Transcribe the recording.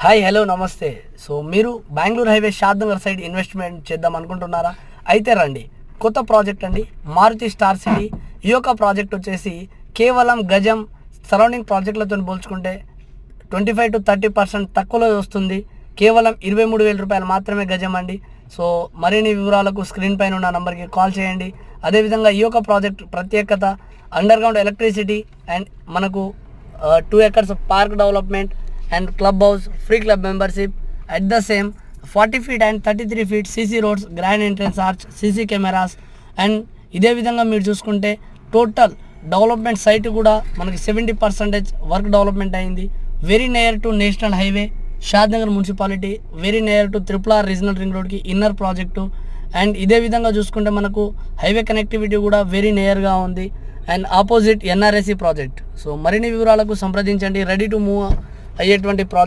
Hi hello నమస్తే. So మీరు Bengaluru highway Shadnagar side investment చేద్దాం అనుకుంటున్నారా? అయితే రండి, కొత్త ప్రాజెక్ట్ అండి, మారుతి స్టార్ సిటీ. ఈ యొక్క ప్రాజెక్ట్ వచ్చేసి కేవలం గజం సరౌండింగ్ ప్రాజెక్టులతో పోల్చుకుంటే 25 to 30% తక్కువలో వస్తుంది. కేవలం 23,000 రూపాయలు మాత్రమే గజం అండి. సో మరిన్ని వివరాలకు స్క్రీన్ పైన ఉన్న నంబర్కి కాల్ చేయండి. అదేవిధంగా ఈ యొక్క ప్రాజెక్ట్ ప్రత్యేకత అండర్గ్రౌండ్ ఎలక్ట్రిసిటీ అండ్ మనకు 2 acres park development and club house, free club membership. At the same 40 feet and 33 feet CC roads, grand entrance arch, CC cameras. And ఇదే విధంగా మీరు చూసుకుంటే టోటల్ డెవలప్మెంట్ సైట్ కూడా మనకి 70% వర్క్ డెవలప్మెంట్ అయింది. Very near to national highway, Shadnagar municipality, very near to RRR regional ring రోడ్కి inner project. And ఇదే విధంగా చూసుకుంటే మనకు హైవే కనెక్టివిటీ కూడా వెరీ నియర్గా ఉంది and opposite NRSC project. So మరిన్ని వివరాలకు సంప్రదించండి. రెడీ టు మూవ్ అయ్యేటువంటి ప్రాజెక్ట్